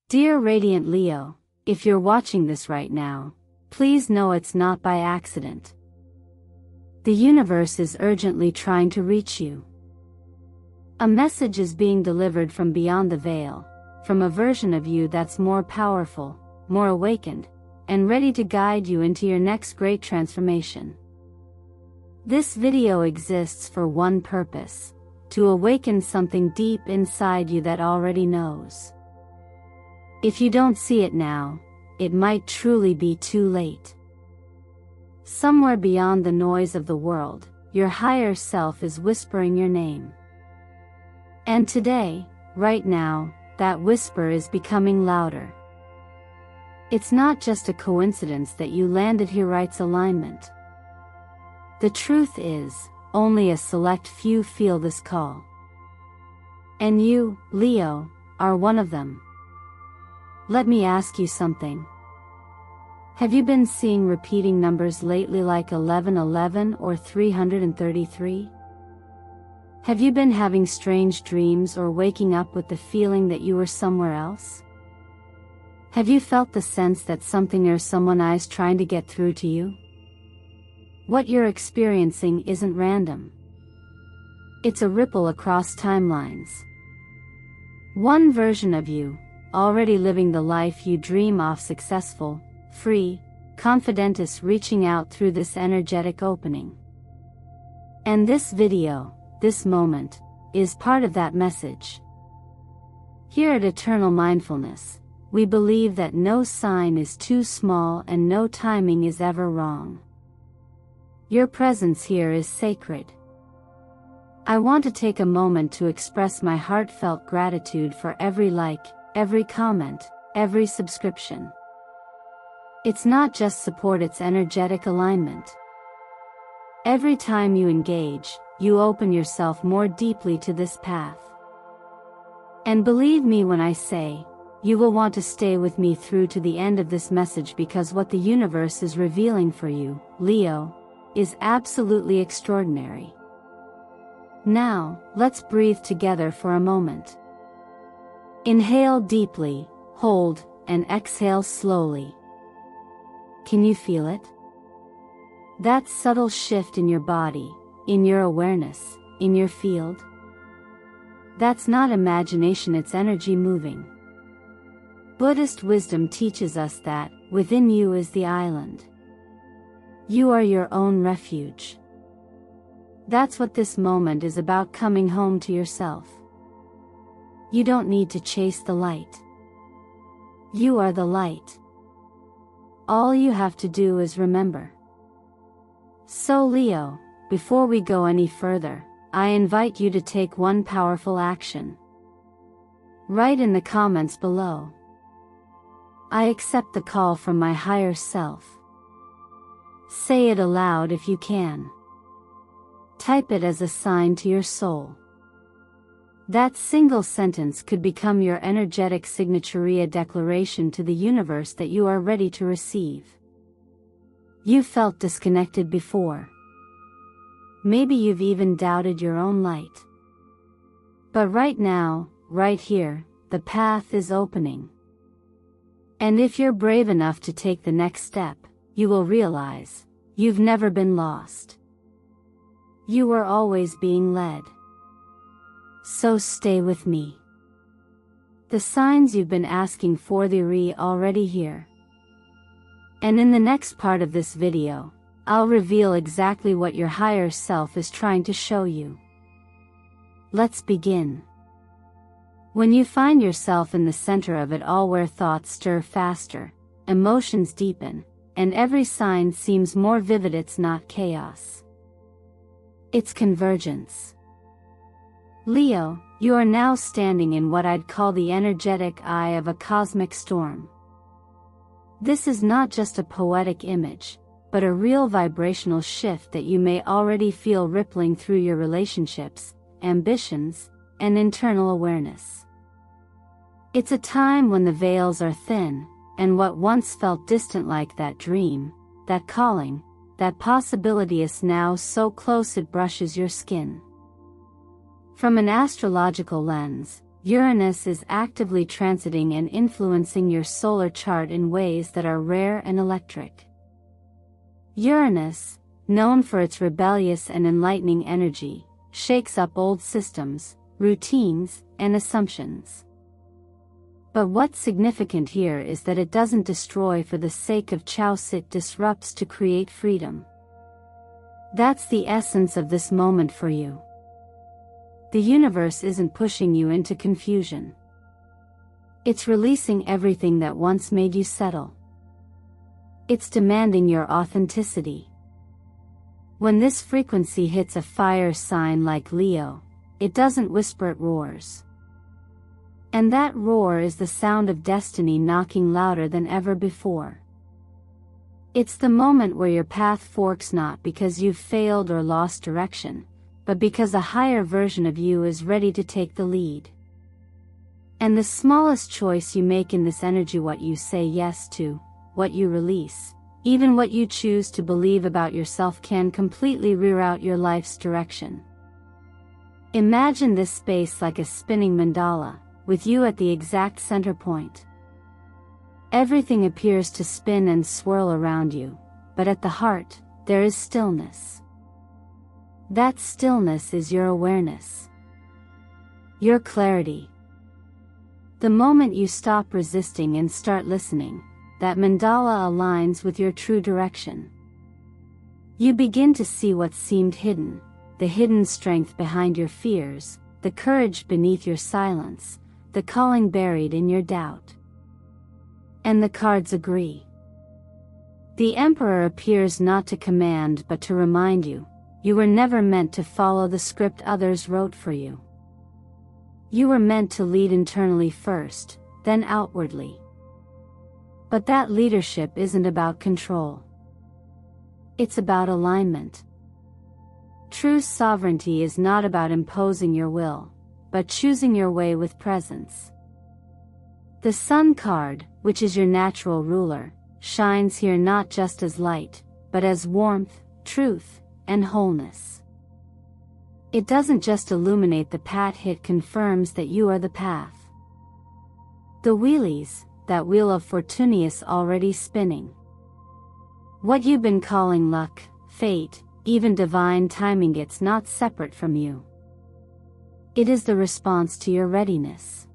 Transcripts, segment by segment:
Dear Radiant Leo, if you're watching this right now, please know it's not by accident. The universe is urgently trying to reach you. A message is being delivered from beyond the veil, from a version of you that's more powerful, more awakened, and ready to guide you into your next great transformation. This video exists for one purpose: to awaken something deep inside you that already knows. If you don't see it now, it might truly be too late. Somewhere beyond the noise of the world, your higher self is whispering your name. And today, right now, that whisper is becoming louder. It's not just a coincidence that you landed here right's alignment. The truth is, only a select few feel this call. And you, Leo, are one of them. Let me ask you something. Have you been seeing repeating numbers lately like 1111 or 333? Have you been having strange dreams or waking up with the feeling that you were somewhere else? Have you felt the sense that something or someone is trying to get through to you? What you're experiencing isn't random. It's a ripple across timelines. One version of you, already living the life you dream of, successful, free, confident, is reaching out through this energetic opening. And this video, this moment, is part of that message. Here at Eternal Mindfulness, we believe that no sign is too small and no timing is ever wrong. Your presence here is sacred. I want to take a moment to express my heartfelt gratitude for every like, every comment, every subscription. It's not just support, it's energetic alignment. Every time you engage, you open yourself more deeply to this path. And believe me when I say, you will want to stay with me through to the end of this message, because what the universe is revealing for you, Leo, is absolutely extraordinary. Now, let's breathe together for a moment. Inhale deeply, hold, and exhale slowly. Can you feel it? That subtle shift in your body, in your awareness, in your field? That's not imagination, it's energy moving. Buddhist wisdom teaches us that, within you is the island. You are your own refuge. That's what this moment is about, coming home to yourself. You don't need to chase the light. You are the light. All you have to do is remember. So Leo, before we go any further, I invite you to take one powerful action. Write in the comments below: I accept the call from my higher self. Say it aloud if you can. Type it as a sign to your soul. That single sentence could become your energetic signature, a declaration to the universe that you are ready to receive. You felt disconnected before. Maybe you've even doubted your own light. But right now, right here, the path is opening. And if you're brave enough to take the next step, you will realize, you've never been lost. You were always being led. So stay with me. The signs you've been asking for, they're already here. And in the next part of this video, I'll reveal exactly what your higher self is trying to show you. Let's begin. When you find yourself in the center of it all, where thoughts stir faster, emotions deepen, and every sign seems more vivid, it's not chaos. It's convergence. Leo, you are now standing in what I'd call the energetic eye of a cosmic storm. This is not just a poetic image, but a real vibrational shift that you may already feel rippling through your relationships, ambitions, and internal awareness. It's a time when the veils are thin, and what once felt distant, like that dream, that calling, that possibility, is now so close it brushes your skin. From an astrological lens, Uranus is actively transiting and influencing your solar chart in ways that are rare and electric. Uranus, known for its rebellious and enlightening energy, shakes up old systems, routines, and assumptions. But what's significant here is that it doesn't destroy for the sake of chaos, it disrupts to create freedom. That's the essence of this moment for you. The universe isn't pushing you into confusion. It's releasing everything that once made you settle. It's demanding your authenticity. When this frequency hits a fire sign like Leo, it doesn't whisper, it roars. And that roar is the sound of destiny knocking louder than ever before. It's the moment where your path forks not because you've failed or lost direction, but because a higher version of you is ready to take the lead. And the smallest choice you make in this energy, what you say yes to, what you release, even what you choose to believe about yourself, can completely reroute your life's direction. Imagine this space like a spinning mandala, with you at the exact center point. Everything appears to spin and swirl around you, but at the heart, there is stillness. That stillness is your awareness. Your clarity. The moment you stop resisting and start listening, that mandala aligns with your true direction. You begin to see what seemed hidden, the hidden strength behind your fears, the courage beneath your silence, the calling buried in your doubt. And the cards agree. The Emperor appears not to command but to remind you, you were never meant to follow the script others wrote for you. You were meant to lead internally first, then outwardly. But that leadership isn't about control. It's about alignment. True sovereignty is not about imposing your will, but choosing your way with presence. The Sun card, which is your natural ruler, shines here not just as light, but as warmth, truth, and wholeness. It doesn't just illuminate the path, it confirms that you are the path. The wheelies, that wheel of fortune is already spinning. What you've been calling luck, fate, even divine timing, it's not separate from you. It is the response to your readiness.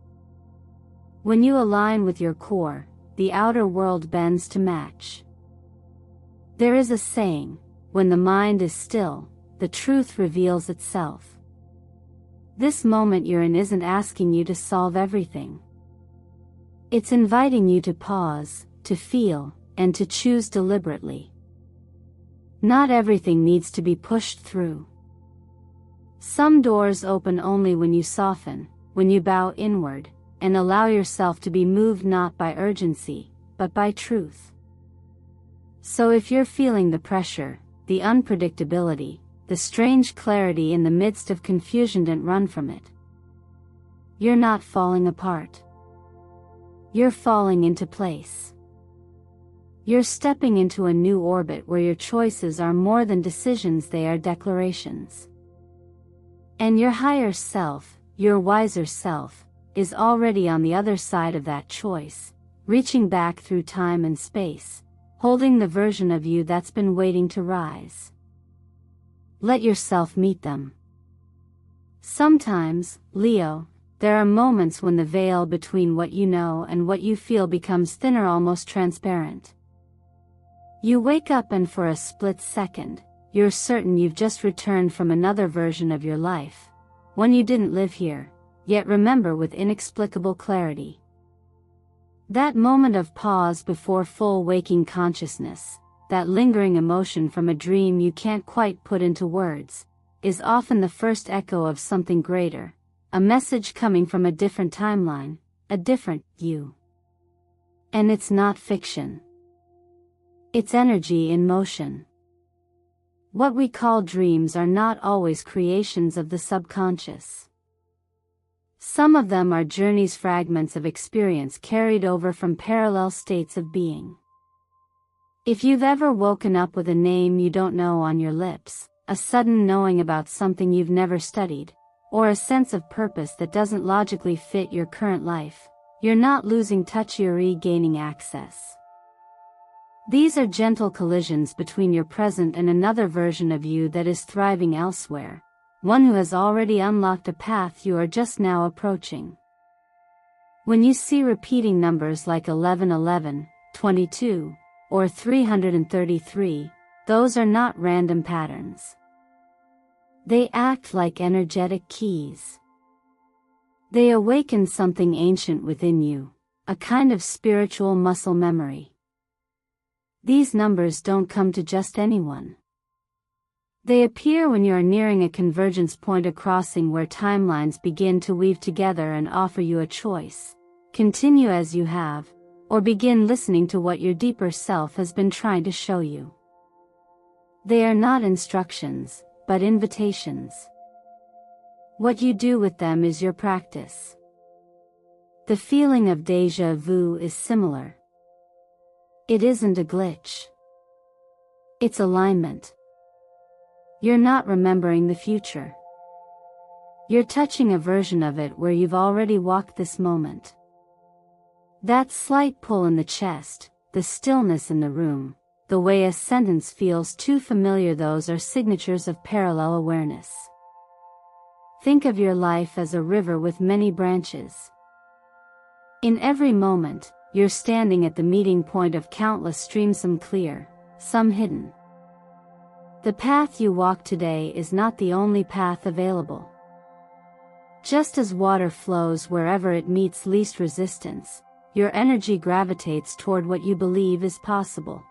When you align with your core, the outer world bends to match. There is a saying, when the mind is still, the truth reveals itself. This moment you're in isn't asking you to solve everything. It's inviting you to pause, to feel, and to choose deliberately. Not everything needs to be pushed through. Some doors open only when you soften, when you bow inward, and allow yourself to be moved not by urgency, but by truth. So if you're feeling the pressure, the unpredictability, the strange clarity in the midst of confusion, don't run from it. You're not falling apart. You're falling into place. You're stepping into a new orbit where your choices are more than decisions, they are declarations. And your higher self, your wiser self, is already on the other side of that choice, reaching back through time and space, holding the version of you that's been waiting to rise. Let yourself meet them. Sometimes, Leo, there are moments when the veil between what you know and what you feel becomes thinner, almost transparent. You wake up and for a split second, you're certain you've just returned from another version of your life, one you didn't live here, yet remember with inexplicable clarity. That moment of pause before full waking consciousness, that lingering emotion from a dream you can't quite put into words, is often the first echo of something greater, a message coming from a different timeline, a different you. And it's not fiction. It's energy in motion. What we call dreams are not always creations of the subconscious. Some of them are journeys, fragments of experience carried over from parallel states of being. If you've ever woken up with a name you don't know on your lips, a sudden knowing about something you've never studied, or a sense of purpose that doesn't logically fit your current life, you're not losing touch, you're regaining access. These are gentle collisions between your present and another version of you that is thriving elsewhere, one who has already unlocked a path you are just now approaching. When you see repeating numbers like 1111, 22, or 333, those are not random patterns. They act like energetic keys. They awaken something ancient within you, a kind of spiritual muscle memory. These numbers don't come to just anyone. They appear when you are nearing a convergence point, a crossing where timelines begin to weave together and offer you a choice: continue as you have, or begin listening to what your deeper self has been trying to show you. They are not instructions, but invitations. What you do with them is your practice. The feeling of déjà vu is similar. It isn't a glitch. It's alignment. You're not remembering the future. You're touching a version of it where you've already walked this moment. That slight pull in the chest, the stillness in the room, the way a sentence feels too familiar, those are signatures of parallel awareness. Think of your life as a river with many branches. In every moment, you're standing at the meeting point of countless streams, some clear, some hidden. The path you walk today is not the only path available. Just as water flows wherever it meets least resistance, your energy gravitates toward what you believe is possible.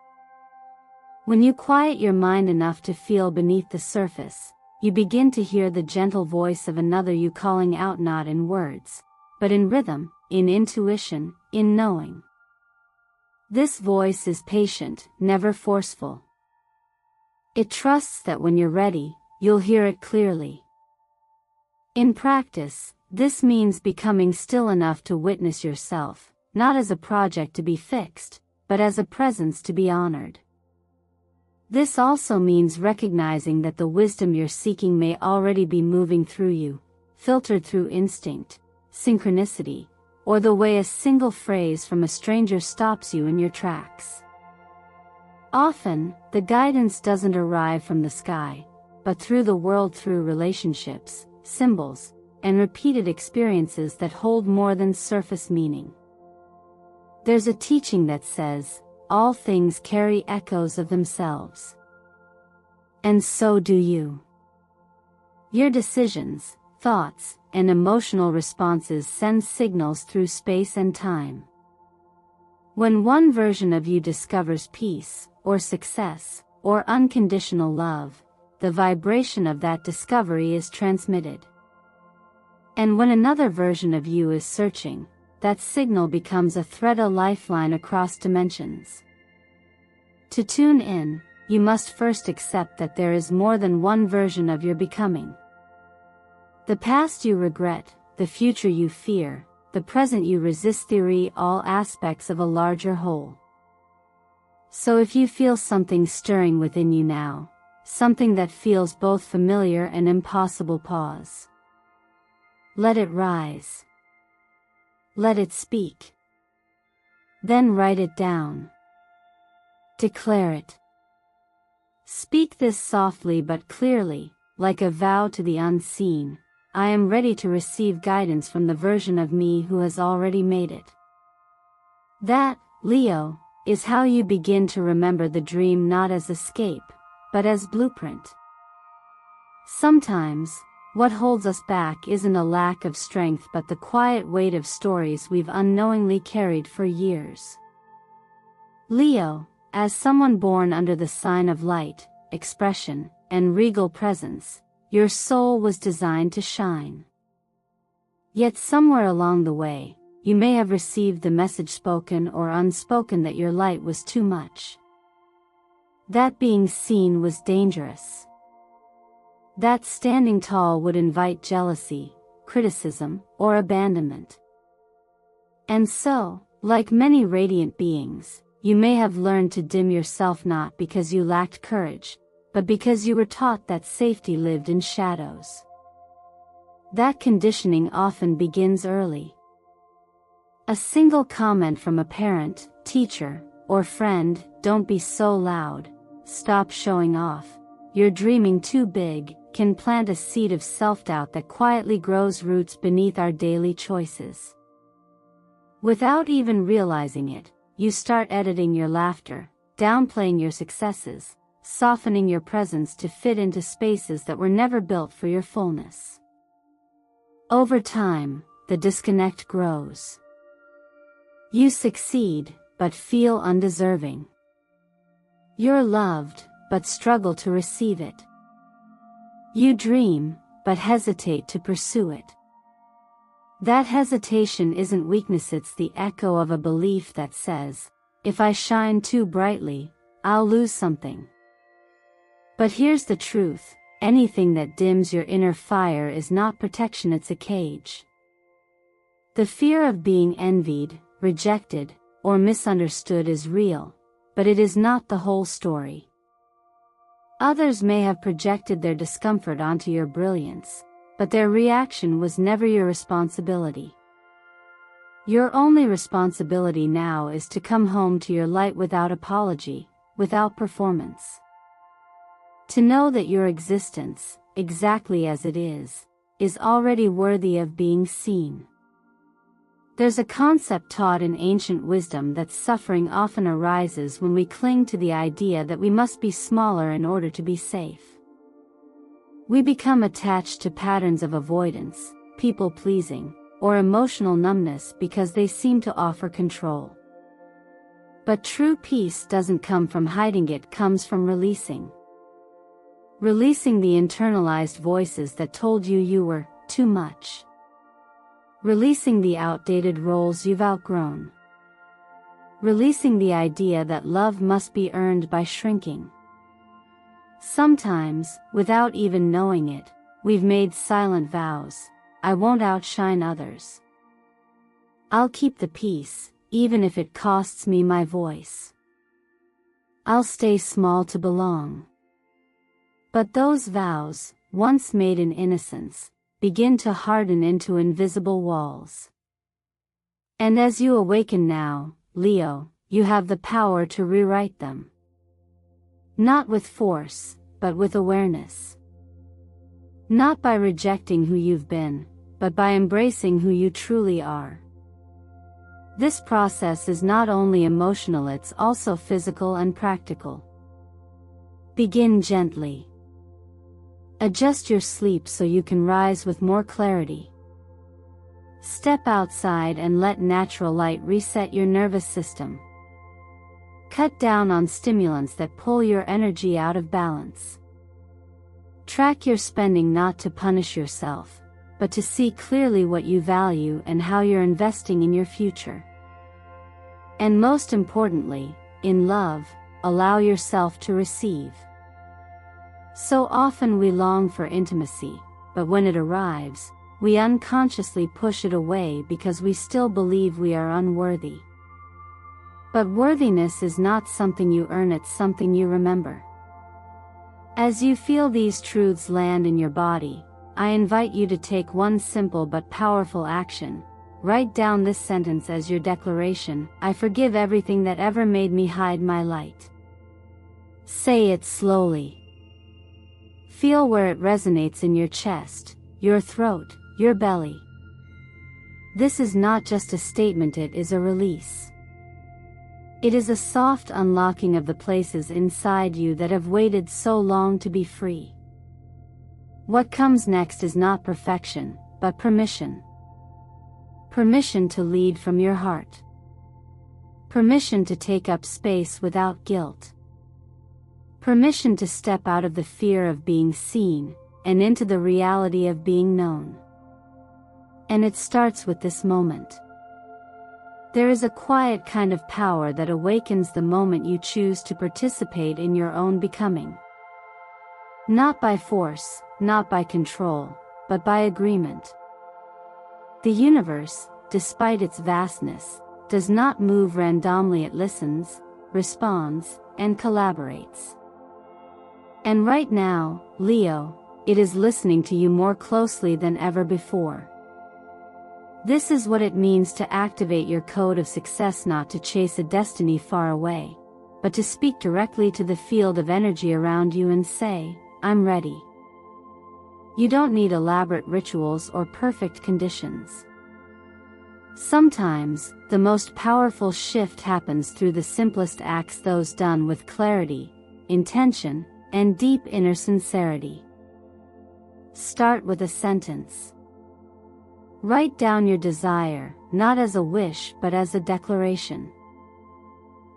When you quiet your mind enough to feel beneath the surface, you begin to hear the gentle voice of another you calling out, not in words, but in rhythm, in intuition, in knowing. This voice is patient, never forceful. It trusts that when you're ready, you'll hear it clearly. In practice, this means becoming still enough to witness yourself, not as a project to be fixed, but as a presence to be honored. This also means recognizing that the wisdom you're seeking may already be moving through you, filtered through instinct, synchronicity, or the way a single phrase from a stranger stops you in your tracks. Often, the guidance doesn't arrive from the sky, but through the world, through relationships, symbols, and repeated experiences that hold more than surface meaning. There's a teaching that says, all things carry echoes of themselves. And so do you. Your decisions, thoughts, and emotional responses send signals through space and time. When one version of you discovers peace, or success, or unconditional love, the vibration of that discovery is transmitted. And when another version of you is searching, that signal becomes a thread, a lifeline across dimensions. To tune in, you must first accept that there is more than one version of your becoming. The past you regret, the future you fear, the present you resist, theory, all aspects of a larger whole. So if you feel something stirring within you now, something that feels both familiar and impossible, pause. Let it rise. Let it speak. Then write it down. Declare it. Speak this softly but clearly, like a vow to the unseen: I am ready to receive guidance from the version of me who has already made it. That, Leo, is how you begin to remember the dream, not as escape, but as blueprint. Sometimes, what holds us back isn't a lack of strength but the quiet weight of stories we've unknowingly carried for years. Leo, as someone born under the sign of light, expression, and regal presence, your soul was designed to shine. Yet somewhere along the way, you may have received the message, spoken or unspoken, that your light was too much. That being seen was dangerous. That standing tall would invite jealousy, criticism, or abandonment. And so, like many radiant beings, you may have learned to dim yourself, not because you lacked courage, but because you were taught that safety lived in shadows. That conditioning often begins early. A single comment from a parent, teacher, or friend, "Don't be so loud," "Stop showing off," "You're dreaming too big," can plant a seed of self-doubt that quietly grows roots beneath our daily choices. Without even realizing it, you start editing your laughter, downplaying your successes, softening your presence to fit into spaces that were never built for your fullness. Over time, the disconnect grows. You succeed, but feel undeserving. You're loved, but struggle to receive it. You dream, but hesitate to pursue it. That hesitation isn't weakness, it's the echo of a belief that says, "If I shine too brightly, I'll lose something." But here's the truth: anything that dims your inner fire is not protection, it's a cage. The fear of being envied, rejected, or misunderstood is real, but it is not the whole story. Others may have projected their discomfort onto your brilliance, but their reaction was never your responsibility. Your only responsibility now is to come home to your light without apology, without performance. To know that your existence, exactly as it is already worthy of being seen. There's a concept taught in ancient wisdom that suffering often arises when we cling to the idea that we must be smaller in order to be safe. We become attached to patterns of avoidance, people-pleasing, or emotional numbness because they seem to offer control. But true peace doesn't come from hiding, it comes from releasing. Releasing the internalized voices that told you you were too much. Releasing the outdated roles you've outgrown. Releasing the idea that love must be earned by shrinking. Sometimes, without even knowing it, we've made silent vows. I won't outshine others. I'll keep the peace, even if it costs me my voice. I'll stay small to belong. But those vows, once made in innocence, begin to harden into invisible walls. And as you awaken now, Leo, you have the power to rewrite them. Not with force, but with awareness. Not by rejecting who you've been, but by embracing who you truly are. This process is not only emotional, it's also physical and practical. Begin gently. Adjust your sleep so you can rise with more clarity. Step outside and let natural light reset your nervous system. Cut down on stimulants that pull your energy out of balance. Track your spending not to punish yourself, but to see clearly what you value and how you're investing in your future. And most importantly, in love, allow yourself to receive. So often we long for intimacy, but when it arrives, we unconsciously push it away because we still believe we are unworthy. But worthiness is not something you earn, it's something you remember. As you feel these truths land in your body, I invite you to take one simple but powerful action. Write down this sentence as your declaration: I forgive everything that ever made me hide my light. Say it slowly. Feel where it resonates in your chest, your throat, your belly. This is not just a statement, it is a release. It is a soft unlocking of the places inside you that have waited so long to be free. What comes next is not perfection, but permission. Permission to lead from your heart. Permission to take up space without guilt. Permission to step out of the fear of being seen, and into the reality of being known. And it starts with this moment. There is a quiet kind of power that awakens the moment you choose to participate in your own becoming. Not by force, not by control, but by agreement. The universe, despite its vastness, does not move randomly, it listens, responds, and collaborates. And right now, Leo, it is listening to you more closely than ever before. This is what it means to activate your code of success, not to chase a destiny far away, but to speak directly to the field of energy around you and say, "I'm ready." You don't need elaborate rituals or perfect conditions. Sometimes, the most powerful shift happens through the simplest acts, those done with clarity, intention, and deep inner sincerity. Start with a sentence. Write down your desire, not as a wish but as a declaration.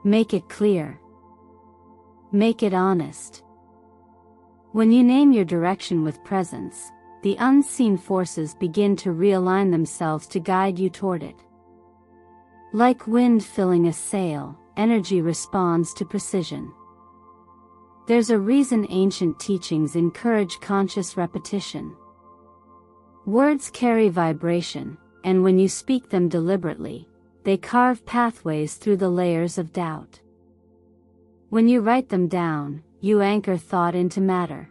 Make it clear. Make it honest. When you name your direction with presence, the unseen forces begin to realign themselves to guide you toward it. Like wind filling a sail, energy responds to precision. There's a reason ancient teachings encourage conscious repetition. Words carry vibration, and when you speak them deliberately, they carve pathways through the layers of doubt. When you write them down, you anchor thought into matter.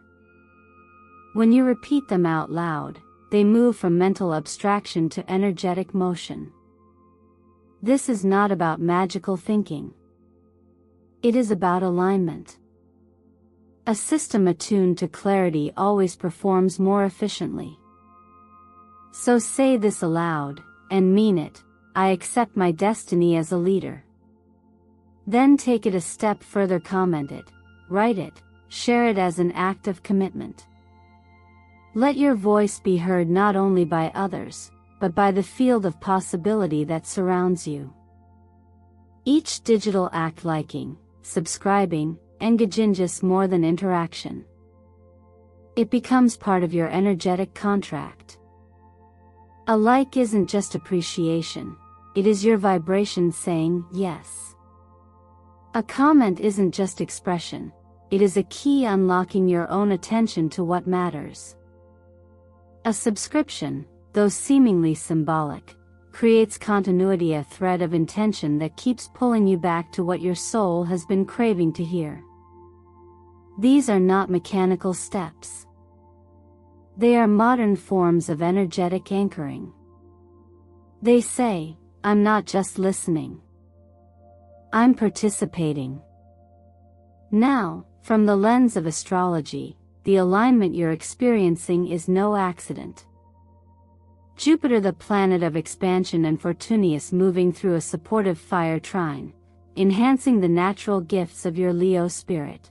When you repeat them out loud, they move from mental abstraction to energetic motion. This is not about magical thinking. It is about alignment. A system attuned to clarity always performs more efficiently. So say this aloud, and mean it: I accept my destiny as a leader. Then take it a step further, comment it, write it, share it as an act of commitment. Let your voice be heard not only by others, but by the field of possibility that surrounds you. Each digital act, liking, subscribing, engaging, just more than interaction. It becomes part of your energetic contract. A like isn't just appreciation, it is your vibration saying yes. A comment isn't just expression, it is a key unlocking your own attention to what matters. A subscription, though seemingly symbolic, creates continuity, a thread of intention that keeps pulling you back to what your soul has been craving to hear. These are not mechanical steps. They are modern forms of energetic anchoring. They say, "I'm not just listening. I'm participating." Now, from the lens of astrology, the alignment you're experiencing is no accident. Jupiter, the planet of expansion, and Fortunius moving through a supportive fire trine, enhancing the natural gifts of your Leo spirit.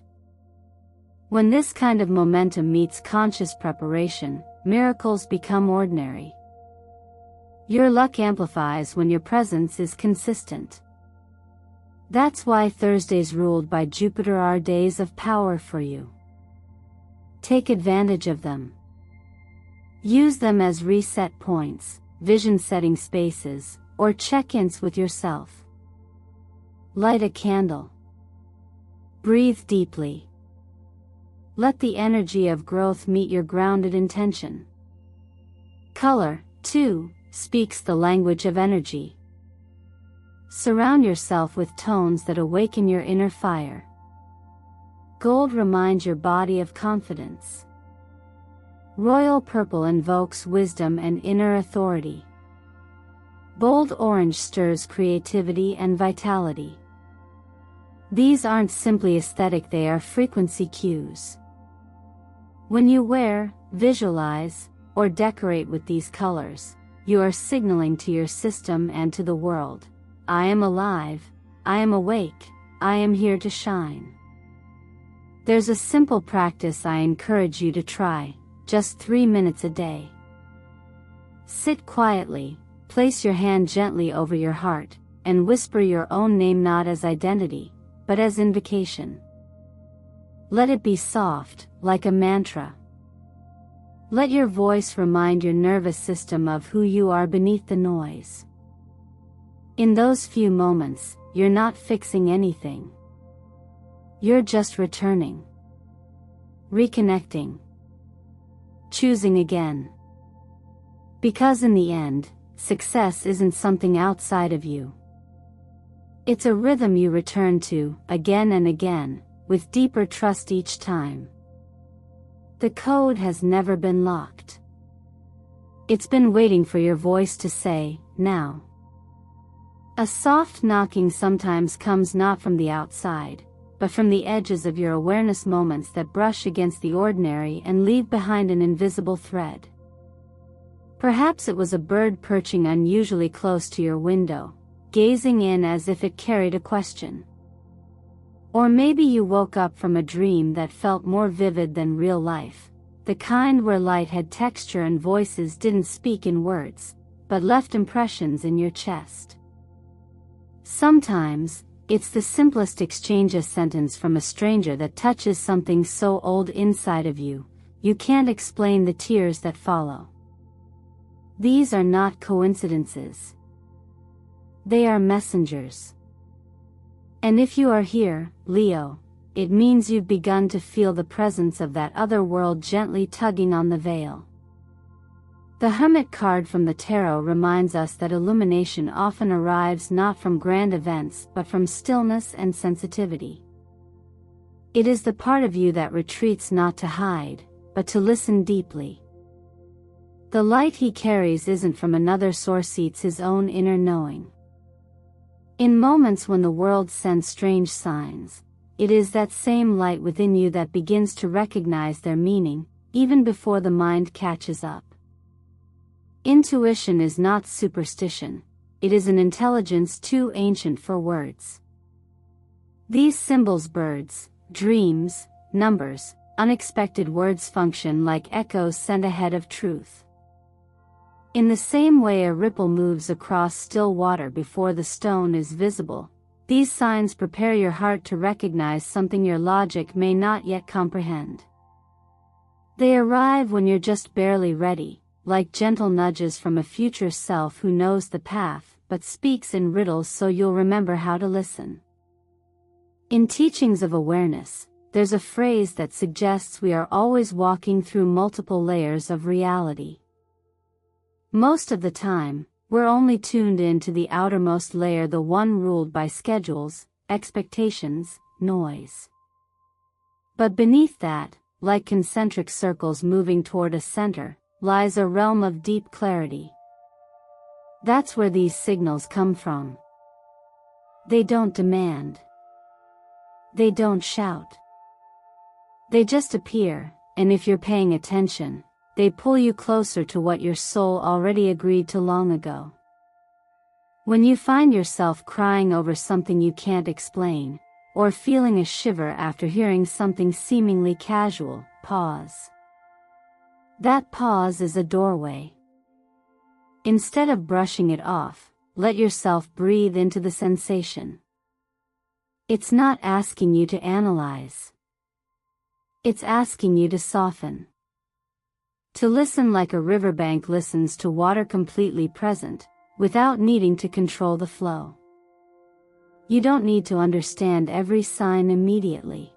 When this kind of momentum meets conscious preparation, miracles become ordinary. Your luck amplifies when your presence is consistent. That's why Thursdays ruled by Jupiter are days of power for you. Take advantage of them. Use them as reset points, vision-setting spaces, or check-ins with yourself. Light a candle. Breathe deeply. Let the energy of growth meet your grounded intention. Color, too, speaks the language of energy. Surround yourself with tones that awaken your inner fire. Gold reminds your body of confidence. Royal purple invokes wisdom and inner authority. Bold orange stirs creativity and vitality. These aren't simply aesthetic, they are frequency cues. When you wear, visualize, or decorate with these colors, you are signaling to your system and to the world, "I am alive, I am awake, I am here to shine." There's a simple practice I encourage you to try, just 3 minutes a day. Sit quietly, place your hand gently over your heart, and whisper your own name, not as identity, but as invocation. Let it be soft, like a mantra. Let your voice remind your nervous system of who you are beneath the noise. In those few moments, you're not fixing anything. You're just returning. Reconnecting. Choosing again. Because in the end, success isn't something outside of you. It's a rhythm you return to, again and again, with deeper trust each time. The code has never been locked. It's been waiting for your voice to say, now. A soft knocking sometimes comes not from the outside, but from the edges of your awareness, moments that brush against the ordinary and leave behind an invisible thread. Perhaps it was a bird perching unusually close to your window, gazing in as if it carried a question. Or maybe you woke up from a dream that felt more vivid than real life, the kind where light had texture and voices didn't speak in words, but left impressions in your chest. Sometimes, it's the simplest exchange, a sentence from a stranger that touches something so old inside of you, you can't explain the tears that follow. These are not coincidences. They are messengers. And if you are here, Leo, it means you've begun to feel the presence of that other world gently tugging on the veil. The Hermit card from the Tarot reminds us that illumination often arrives not from grand events but from stillness and sensitivity. It is the part of you that retreats not to hide, but to listen deeply. The light he carries isn't from another source, it's his own inner knowing. In moments when the world sends strange signs, it is that same light within you that begins to recognize their meaning, even before the mind catches up. Intuition is not superstition, it is an intelligence too ancient for words. These symbols, birds, dreams, numbers, unexpected words function like echoes sent ahead of truth. In the same way a ripple moves across still water before the stone is visible, these signs prepare your heart to recognize something your logic may not yet comprehend. They arrive when you're just barely ready, like gentle nudges from a future self who knows the path but speaks in riddles so you'll remember how to listen. In Teachings of Awareness, there's a phrase that suggests we are always walking through multiple layers of reality. Most of the time, we're only tuned in to the outermost layer, the one ruled by schedules, expectations, noise. But beneath that, like concentric circles moving toward a center, lies a realm of deep clarity. That's where these signals come from. They don't demand. They don't shout. They just appear, and if you're paying attention, they pull you closer to what your soul already agreed to long ago. When you find yourself crying over something you can't explain, or feeling a shiver after hearing something seemingly casual, pause. That pause is a doorway. Instead of brushing it off, let yourself breathe into the sensation. It's not asking you to analyze. It's asking you to soften. To listen like a riverbank listens to water, completely present, without needing to control the flow. You don't need to understand every sign immediately.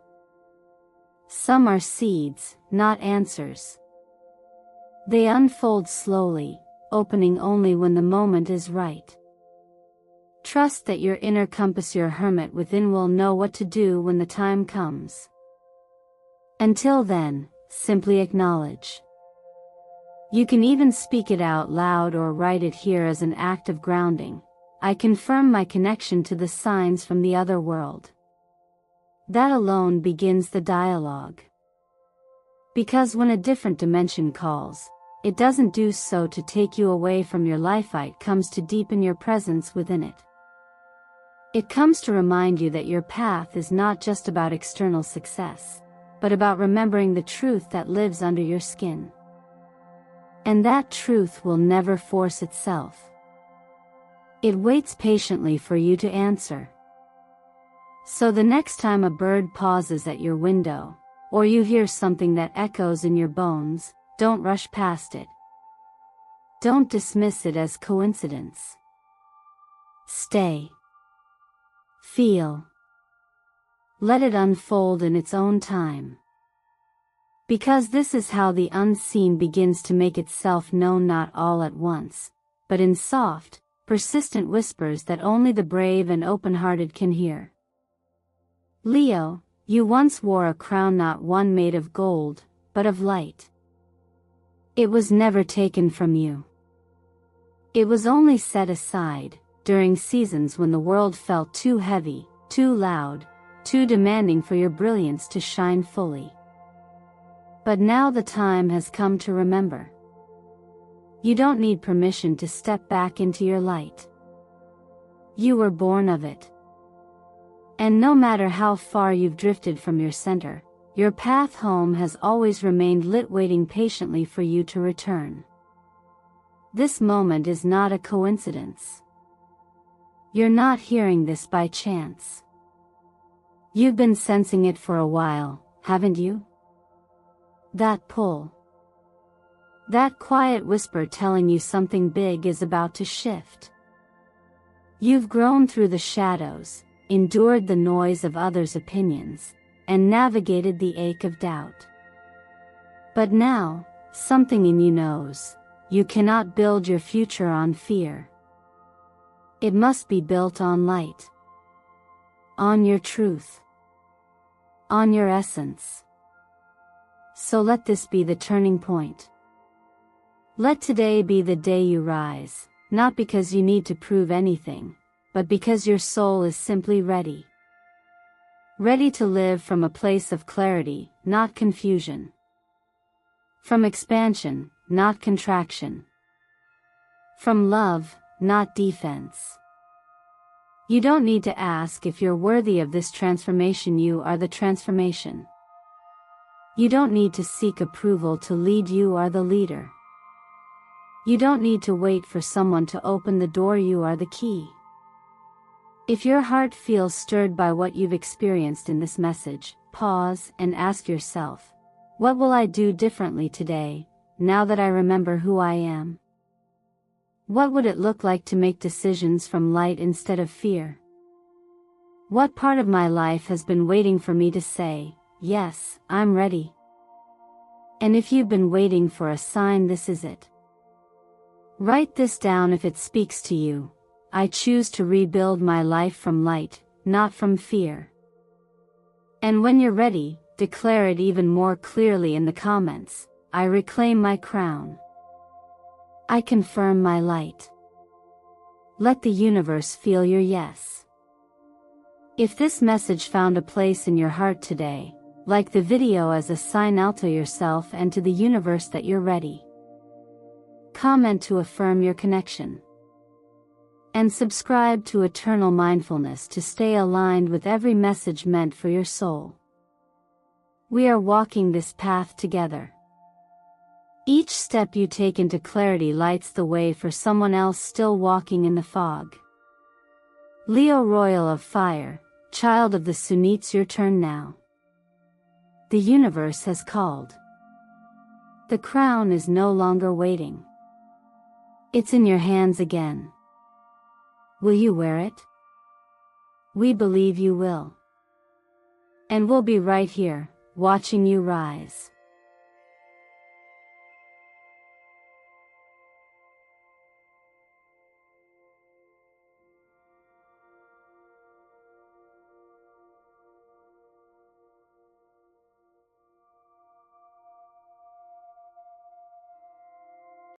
Some are seeds, not answers. They unfold slowly, opening only when the moment is right. Trust that your inner compass, your hermit within, will know what to do when the time comes. Until then, simply acknowledge. You can even speak it out loud or write it here as an act of grounding. I confirm my connection to the signs from the other world. That alone begins the dialogue. Because when a different dimension calls, it doesn't do so to take you away from your life, it comes to deepen your presence within it. It comes to remind you that your path is not just about external success, but about remembering the truth that lives under your skin. And that truth will never force itself. It waits patiently for you to answer. So the next time a bird pauses at your window, or you hear something that echoes in your bones, don't rush past it. Don't dismiss it as coincidence. Stay. Feel. Let it unfold in its own time. Because this is how the unseen begins to make itself known, not all at once, but in soft, persistent whispers that only the brave and open-hearted can hear. Leo, you once wore a crown, not one made of gold, but of light. It was never taken from you. It was only set aside, during seasons when the world felt too heavy, too loud, too demanding for your brilliance to shine fully. But now the time has come to remember. You don't need permission to step back into your light. You were born of it. And no matter how far you've drifted from your center, your path home has always remained lit, waiting patiently for you to return. This moment is not a coincidence. You're not hearing this by chance. You've been sensing it for a while, haven't you? That pull. That quiet whisper telling you something big is about to shift. You've grown through the shadows, endured the noise of others' opinions, and navigated the ache of doubt. But now, something in you knows, you cannot build your future on fear. It must be built on light. On your truth. On your essence. So let this be the turning point. Let today be the day you rise, not because you need to prove anything, but because your soul is simply ready. Ready to live from a place of clarity, not confusion. From expansion, not contraction. From love, not defense. You don't need to ask if you're worthy of this transformation. You are the transformation. You don't need to seek approval to lead. You are the leader. You don't need to wait for someone to open the door. You are the key. If your heart feels stirred by what you've experienced in this message, pause and ask yourself, what will I do differently today, now that I remember who I am? What would it look like to make decisions from light instead of fear? What part of my life has been waiting for me to say, yes, I'm ready? And if you've been waiting for a sign, this is it. Write this down if it speaks to you. I choose to rebuild my life from light, not from fear. And when you're ready, declare it even more clearly in the comments. I reclaim my crown. I confirm my light. Let the universe feel your yes. If this message found a place in your heart today, like the video as a sign out to yourself and to the universe that you're ready. Comment to affirm your connection. And subscribe to Eternal Mindfulness to stay aligned with every message meant for your soul. We are walking this path together. Each step you take into clarity lights the way for someone else still walking in the fog. Leo Royal of Fire, child of the Sun, it's your turn now. The universe has called. The crown is no longer waiting. It's in your hands again. Will you wear it? We believe you will. And we'll be right here, watching you rise.